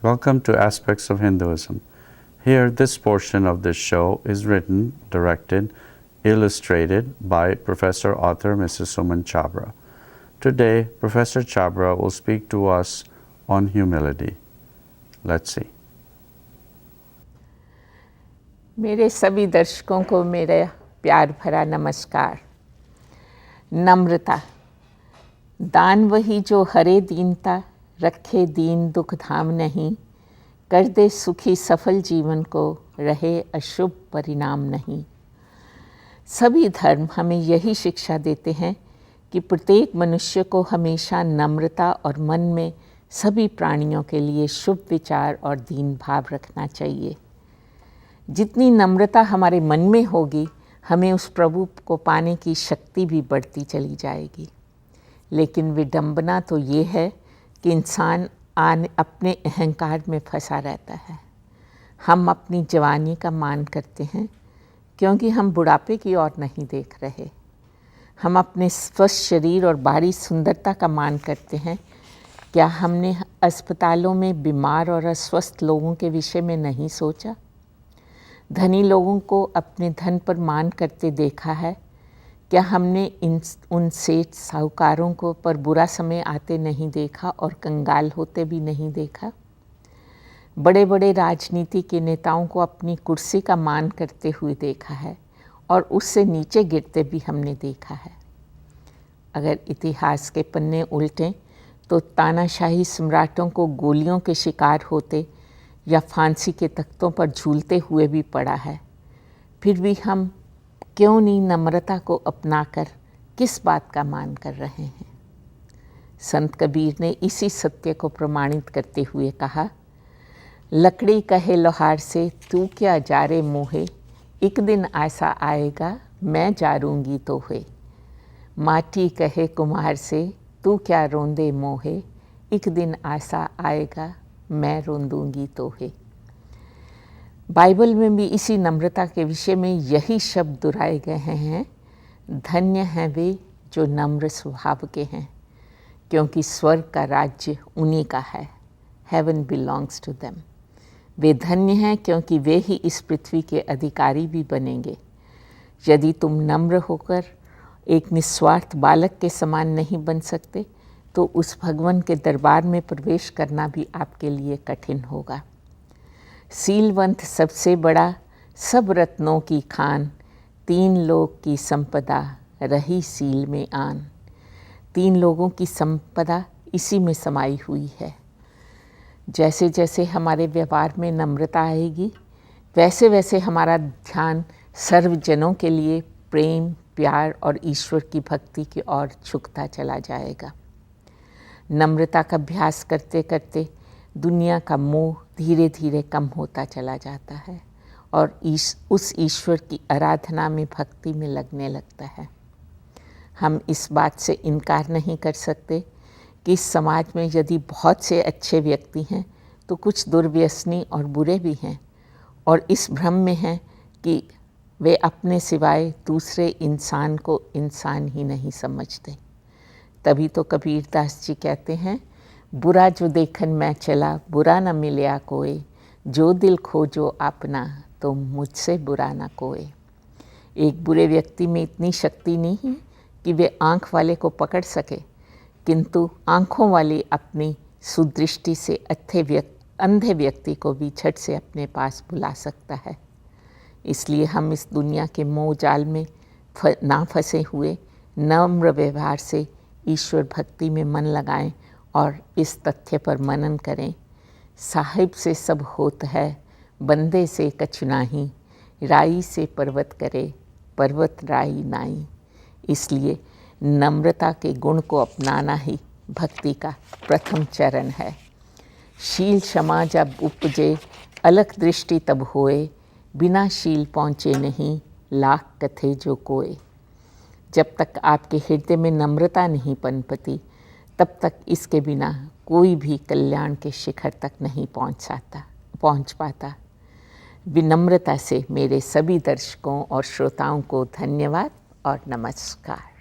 Welcome to Aspects of Hinduism. Here, this portion of this show is written, directed, illustrated by Professor Author Mrs. Suman Chabra. Today, Professor Chabra will speak to us on humility. Let's see. मेरे सभी दर्शकों को मेरा प्यार भरा नमस्कार। नम्रता, दान वही जो हरे दीनता, रखे दीन दुख धाम नहीं, कर दे सुखी सफल जीवन को, रहे अशुभ परिणाम नहीं। सभी धर्म हमें यही शिक्षा देते हैं कि प्रत्येक मनुष्य को हमेशा नम्रता और मन में सभी प्राणियों के लिए शुभ विचार और दीन भाव रखना चाहिए। जितनी नम्रता हमारे मन में होगी, हमें उस प्रभु को पाने की शक्ति भी बढ़ती चली जाएगी। लेकिन विडंबना तो ये है कि इंसान अपने अहंकार में फंसा रहता है। हम अपनी जवानी का मान करते हैं क्योंकि हम बुढ़ापे की ओर नहीं देख रहे। हम अपने स्वस्थ शरीर और बाहरी सुंदरता का मान करते हैं। क्या हमने अस्पतालों में बीमार और अस्वस्थ लोगों के विषय में नहीं सोचा? धनी लोगों को अपने धन पर मान करते देखा है? क्या हमने उन सेठ साहूकारों को पर बुरा समय आते नहीं देखा और कंगाल होते भी नहीं देखा? बड़े बड़े राजनीति के नेताओं को अपनी कुर्सी का मान करते हुए देखा है और उससे नीचे गिरते भी हमने देखा है। अगर इतिहास के पन्ने उल्टें तो तानाशाही सम्राटों को गोलियों के शिकार होते या फांसी के तख्तों पर झूलते हुए भी पड़ा है। फिर भी हम क्यों नहीं नम्रता को अपनाकर किस बात का मान कर रहे हैं? संत कबीर ने इसी सत्य को प्रमाणित करते हुए कहा, लकड़ी कहे लोहार से तू क्या जारे मोहे, एक दिन ऐसा आएगा मैं जारूंगी तो है। माटी कहे कुम्हार से तू क्या रोंदे मोहे, एक दिन ऐसा आएगा मैं रोंदूंगी तो है। बाइबल में भी इसी नम्रता के विषय में यही शब्द दोहराए गए हैं, धन्य हैं वे जो नम्र स्वभाव के हैं, क्योंकि स्वर्ग का राज्य उन्हीं का है। Heaven belongs to them. वे धन्य हैं क्योंकि वे ही इस पृथ्वी के अधिकारी भी बनेंगे। यदि तुम नम्र होकर एक निस्वार्थ बालक के समान नहीं बन सकते, तो उस भगवान के दरबार में प्रवेश करना भी आपके लिए कठिन होगा। सीलवंत सबसे बड़ा, सब रत्नों की खान, तीन लोग की संपदा, रही सील में आन। तीन लोगों की संपदा इसी में समाई हुई है। जैसे जैसे हमारे व्यवहार में नम्रता आएगी, वैसे वैसे हमारा ध्यान सर्वजनों के लिए प्रेम, प्यार और ईश्वर की भक्ति की ओर झुकता चला जाएगा। नम्रता का अभ्यास करते करते दुनिया का मोह धीरे धीरे कम होता चला जाता है और उस ईश्वर की आराधना में, भक्ति में लगने लगता है। हम इस बात से इनकार नहीं कर सकते कि इस समाज में यदि बहुत से अच्छे व्यक्ति हैं तो कुछ दुर्व्यसनी और बुरे भी हैं, और इस भ्रम में हैं कि वे अपने सिवाय दूसरे इंसान को इंसान ही नहीं समझते। तभी तो कबीरदास जी कहते हैं, बुरा जो देखन मैं चला, बुरा न मिलया कोई, जो दिल खोजो अपना, तो मुझसे बुरा न कोई। एक बुरे व्यक्ति में इतनी शक्ति नहीं है कि वे आँख वाले को पकड़ सके, किंतु आँखों वाली अपनी सुदृष्टि से अंधे व्यक्ति को भी झट से अपने पास बुला सकता है। इसलिए हम इस दुनिया के मोह जाल में ना फंसे हुए नम्र व्यवहार से ईश्वर भक्ति में मन लगाएं और इस तथ्य पर मनन करें, साहिब से सब होत है, बंदे से कछु नाही, राई से पर्वत करे, पर्वत राई नाई। इसलिए नम्रता के गुण को अपनाना ही भक्ति का प्रथम चरण है। शील क्षमा जब उपजे, अलख दृष्टि तब होए, बिना शील पहुँचे नहीं, लाख कथे जो कोय। जब तक आपके हृदय में नम्रता नहीं पनपती, तब तक इसके बिना कोई भी कल्याण के शिखर तक नहीं पहुंच पाता। विनम्रता से मेरे सभी दर्शकों और श्रोताओं को धन्यवाद और नमस्कार।